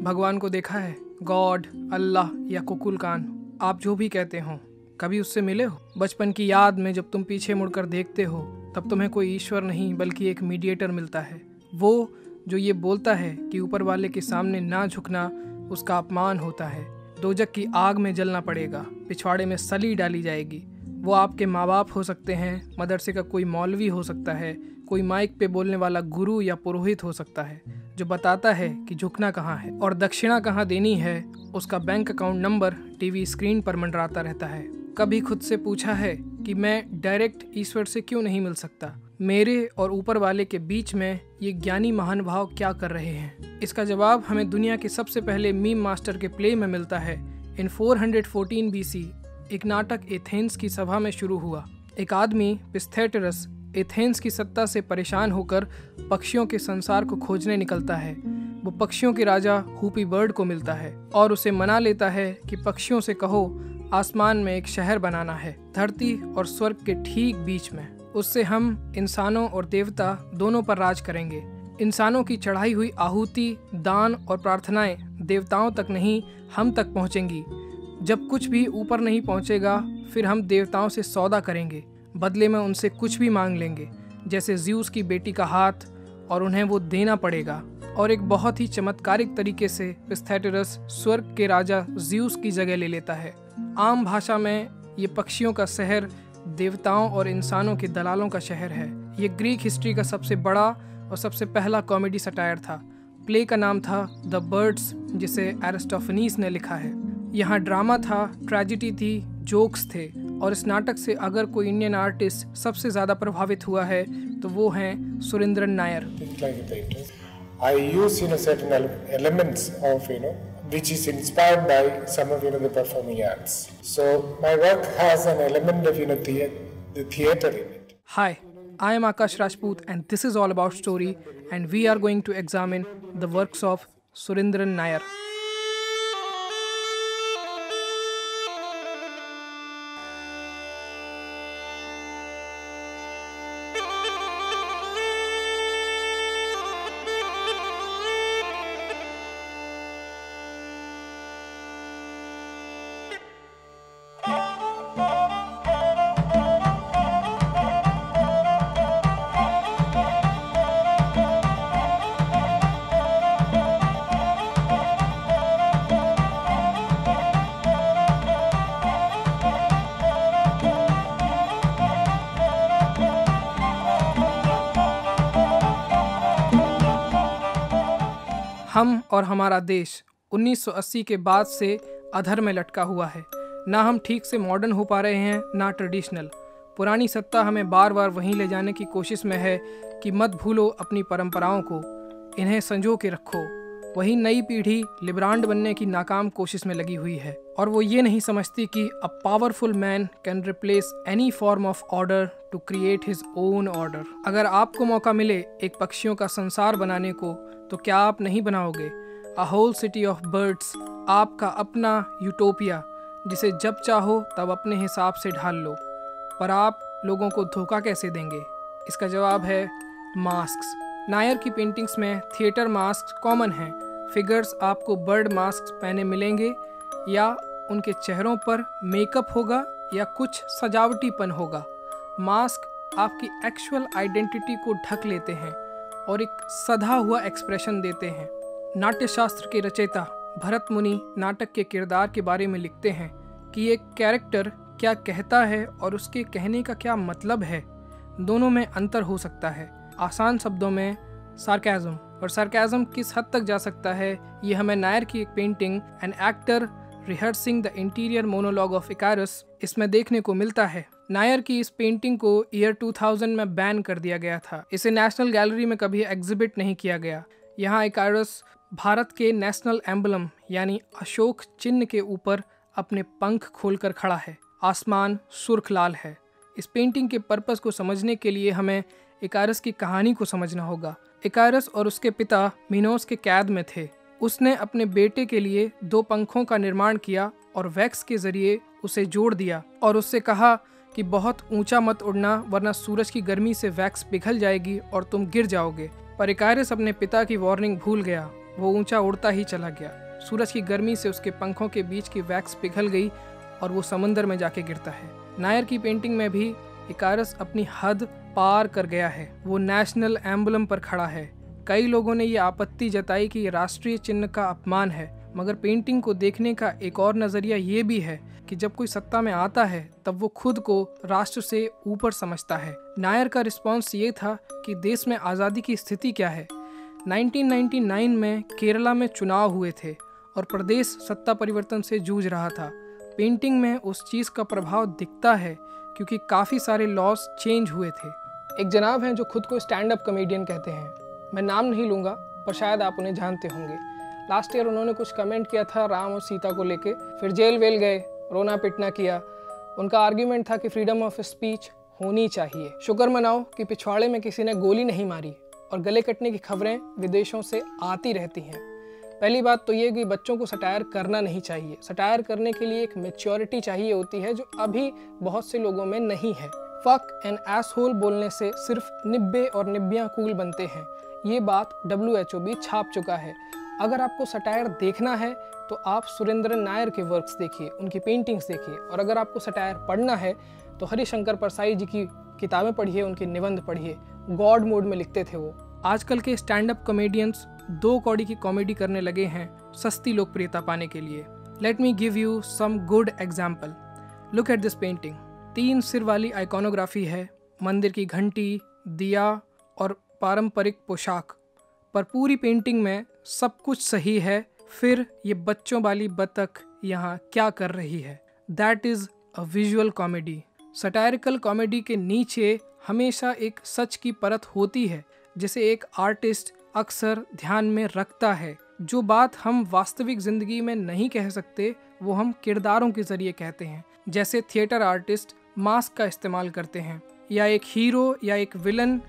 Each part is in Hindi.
भगवान को देखा है? गॉड, अल्लाह या कुकुल कान, आप जो भी कहते हो, कभी उससे मिले हो? बचपन की याद में जब तुम पीछे मुड़कर देखते हो तब तुम्हें कोई ईश्वर नहीं बल्कि एक मीडिएटर मिलता है, वो जो ये बोलता है कि ऊपर वाले के सामने ना झुकना उसका अपमान होता है, दोजक की आग में जलना पड़ेगा, पिछवाड़े में सली डाली जाएगी। वो आपके माँ बाप हो सकते हैं, मदरसे का कोई मौलवी हो सकता है, कोई माइक पे बोलने वाला गुरु या पुरोहित हो सकता है जो बताता है कि झुकना कहाँ है और दक्षिणा कहाँ देनी है। उसका bank account number TV screen पर मंडराता रहता है। कभी खुद से पूछा है कि मैं डायरेक्ट ईश्वर से क्यों नहीं मिल सकता? मेरे और ऊपर वाले के बीच में ये ज्ञानी महानुभाव क्या कर रहे हैं? इसका जवाब हमें दुनिया के सबसे पहले मीम मास्टर के प्ले में मिलता है। इन 414 BC एक नाटक एथेंस की सभा में शुरू हुआ। एक आदमी पिस्थेटेरस एथेंस की सत्ता से परेशान होकर पक्षियों के संसार को खोजने निकलता है। वो पक्षियों के राजा हुपी बर्ड को मिलता है और उसे मना लेता है कि पक्षियों से कहो आसमान में एक शहर बनाना है, धरती और स्वर्ग के ठीक बीच में। उससे हम इंसानों और देवता दोनों पर राज करेंगे। इंसानों की चढ़ाई हुई आहुति, दान और प्रार्थनाएं देवताओं तक नहीं, हम तक पहुंचेंगी। जब कुछ भी ऊपर नहीं पहुंचेगा, फिर हम देवताओं से सौदा करेंगे, बदले में उनसे कुछ भी मांग लेंगे, जैसे ज़्यूस की बेटी का हाथ, और उन्हें वो देना पड़ेगा। और एक बहुत ही चमत्कारिक तरीके से पिस्थेटेरस स्वर्ग के राजा ज़्यूस की जगह ले लेता है। आम भाषा में ये पक्षियों का शहर देवताओं और इंसानों के दलालों का शहर है। ये ग्रीक हिस्ट्री का सबसे बड़ा और सबसे पहला कॉमेडी सटायर था। प्ले का नाम था द बर्ड्स, जिसे एरिस्टोफनीस ने लिखा है। यहाँ ड्रामा था, ट्रेजेडी थी, जोक्स थे। और इस नाटक से अगर कोई इंडियन आर्टिस्ट सबसे ज़्यादा प्रभावित हुआ है तो वो हैं Surendran Nair. I use certain elements of which is inspired by some of the performing arts. So my work has an element of the theater in it. Hi, I am Akash Rajput and this is all about story, and we are going to examine the works of Surendran Nair. हम और हमारा देश 1980 के बाद से अधर में लटका हुआ है। ना हम ठीक से मॉडर्न हो पा रहे हैं, ना ट्रेडिशनल। पुरानी सत्ता हमें बार बार वहीं ले जाने की कोशिश में है कि मत भूलो अपनी परंपराओं को, इन्हें संजो के रखो। वही नई पीढ़ी लिब्रांड बनने की नाकाम कोशिश में लगी हुई है और वो ये नहीं समझती कि a powerful man can replace any form of order to create his own order. अगर आपको मौका मिले एक पक्षियों का संसार बनाने को, तो क्या आप नहीं बनाओगे? A whole city of birds, आपका अपना यूटोपिया, जिसे जब चाहो तब अपने हिसाब से ढाल लो। पर आप लोगों को धोखा कैसे देंगे? इसका जवाब है मास्क्स। नायर की पेंटिंग्स में थिएटर मास्क कॉमन हैं। फिगर्स आपको बर्ड मास्क पहने मिलेंगे, या उनके चेहरों पर मेकअप होगा या कुछ सजावटीपन होगा। मास्क आपकी एक्चुअल आइडेंटिटी को ढक लेते हैं और एक सधा हुआ एक्सप्रेशन देते हैं। नाट्यशास्त्र के रचयिता भरत मुनि नाटक के किरदार के बारे में लिखते हैं कि एक कैरेक्टर क्या कहता है और उसके कहने का क्या मतलब है, दोनों में अंतर हो सकता है। आसान शब्दों में सार्केज़म, और सार्केज़म किस हद तक जा सकता है ये हमें नायर की एक painting an actor rehearsing the interior monologue of इकारस इसमें देखने को मिलता है। नायर की इस पेंटिंग को ईयर 2000 में बैन कर दिया गया था। इसे नेशनल गैलरी में कभी एग्जिबिट नहीं किया गया। यहाँ इकारस भारत के नेशनल एम्बलम यानी अशोक चिन्ह के ऊपर अपने पंख खोलकर खड़ा है। आसमान सुर्ख लाल है। इस पेंटिंग के पर्पस को समझने के लिए हमें इकारस की कहानी को समझना होगा। इकारस और उसके पिता मिनोस के कैद में थे। उसने अपने बेटे के लिए 2 पंखों का निर्माण किया और वैक्स के जरिए उसे जोड़ दिया और उससे कहा कि बहुत ऊंचा मत उड़ना वरना सूरज की गर्मी से वैक्स पिघल जाएगी और तुम गिर जाओगे। पर इकारिस अपने पिता की वार्निंग भूल गया। वो ऊंचा उड़ता ही चला गया। सूरज की गर्मी से उसके पंखों के बीच की वैक्स पिघल गई और वो समंदर में जाके गिरता है। नायर की पेंटिंग में भी इकारिस अपनी हद पार कर गया है। वो नेशनल एम्बलम पर खड़ा है। कई लोगों ने ये आपत्ति जताई कि ये राष्ट्रीय चिन्ह का अपमान है, मगर पेंटिंग को देखने का एक और नज़रिया ये भी है कि जब कोई सत्ता में आता है तब वो खुद को राष्ट्र से ऊपर समझता है। नायर का रिस्पॉन्स ये था कि देश में आज़ादी की स्थिति क्या है। 1999 में केरला में चुनाव हुए थे और प्रदेश सत्ता परिवर्तन से जूझ रहा था। पेंटिंग में उस चीज़ का प्रभाव दिखता है क्योंकि काफ़ी सारे लॉज चेंज हुए थे। एक जनाब हैं जो खुद को स्टैंड अप कॉमेडियन कहते हैं। मैं नाम नहीं लूँगा पर शायद आप उन्हें जानते होंगे। लास्ट ईयर उन्होंने कुछ कमेंट किया था राम और सीता को लेके, फिर जेल वेल गए, रोना पिटना किया। उनका आर्ग्यूमेंट था कि फ्रीडम ऑफ स्पीच होनी चाहिए। शुक्र मनाओ कि पिछवाड़े में किसी ने गोली नहीं मारी और गले कटने की खबरें विदेशों से आती रहती हैं। पहली बात तो ये कि बच्चों को सटायर करना नहीं चाहिए। सटायर करने के लिए एक मैच्योरिटी चाहिए होती है जो अभी बहुत से लोगों में नहीं है। फक एंड एसहोल बोलने से सिर्फ निब्बे और निब्बियाँ कूल बनते हैं। ये बात WHO भी छाप चुका है। अगर आपको सटायर देखना है तो आप सुरेंद्र नायर के वर्क्स देखिए, उनकी पेंटिंग्स देखिए। और अगर आपको सटायर पढ़ना है तो हरिशंकर परसाई जी की किताबें पढ़िए, उनके निबंध पढ़िए। गॉड मोड में लिखते थे वो। आजकल के स्टैंड अप कॉमेडियंस 2 कौड़ी की कॉमेडी करने लगे हैं सस्ती लोकप्रियता पाने के लिए। Let me give you some good example. Look at this painting. 3 सिर वाली आइकॉनोग्राफी है, मंदिर की घंटी, दिया और पारंपरिक पोशाक। पर पूरी पेंटिंग में सब कुछ सही है, फिर ये बच्चों वाली बतख यहाँ क्या कर रही है? That is a visual comedy. Satirical comedy के नीचे हमेशा एक सच की परत होती है जिसे एक आर्टिस्ट अक्सर ध्यान में रखता है। जो बात हम वास्तविक जिंदगी में नहीं कह सकते वो हम किरदारों के जरिए कहते हैं। जैसे थिएटर आर्टिस्ट मास्क का इस्तेमाल करते हैं, या एक हीरो या एक विलन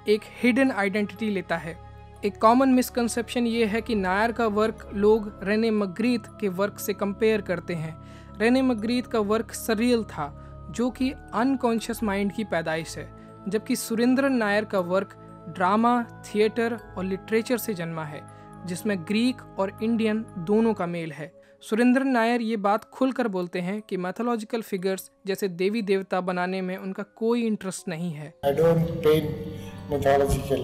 एक हिडन आइडेंटिटी लेता है। एक कॉमन मिसकंसेप्शन ये है कि नायर का वर्क लोग रेने मैग्रिथ के वर्क से कंपेयर करते हैं। रेने मैग्रिथ का वर्क सरियल था जो कि अनकॉन्शियस माइंड की पैदाइश है, जबकि सुरेंद्र नायर का वर्क ड्रामा, थिएटर और लिटरेचर से जन्मा है जिसमें ग्रीक और इंडियन दोनों का मेल है। सुरेंद्र नायर ये बात खुलकर बोलते हैं कि मैथोलॉजिकल फिगर्स जैसे देवी देवता बनाने में उनका कोई इंटरेस्ट नहीं है। I don't paint mythological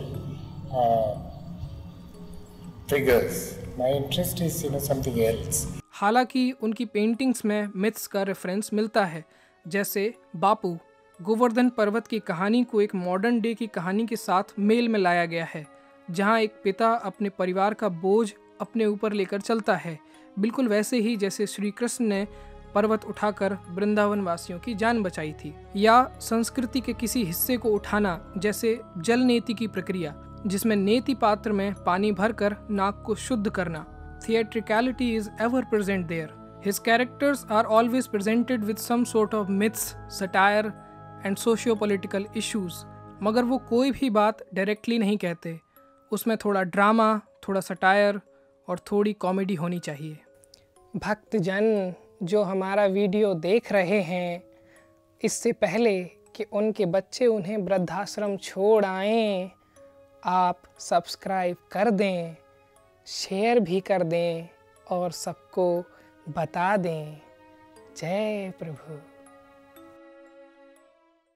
figures. My interest is something else. हालांकि उनकी पेंटिंग्स में मिथ्स का रेफरेंस मिलता है, जैसे बापू गोवर्धन पर्वत की कहानी को एक मॉडर्न डे की कहानी के साथ मेल में लाया गया है, जहां एक पिता अपने परिवार का बोझ अपने ऊपर लेकर चलता है, बिल्कुल वैसे ही जैसे श्री कृष्ण ने पर्वत उठाकर वृंदावन वासियों की जान बचाई थी। या संस्कृति के किसी हिस्से को उठाना, जैसे जल नेति की प्रक्रिया जिसमें नेति पात्र में पानी भरकर नाक को शुद्ध करना। Theatricality is ever present there. His characters are always presented with some sort of myths, satire and socio-political issues. मगर वो कोई भी बात डायरेक्टली नहीं कहते। उसमें थोड़ा ड्रामा, थोड़ा सटायर और थोड़ी कॉमेडी होनी चाहिए। भक्तजन जो हमारा वीडियो देख रहे हैं, इससे पहले कि उनके बच्चे उन्हें वृद्धाश्रम छोड़ आएं, आप सब्सक्राइब कर दें, शेयर भी कर दें और सबको बता दें। जय प्रभु।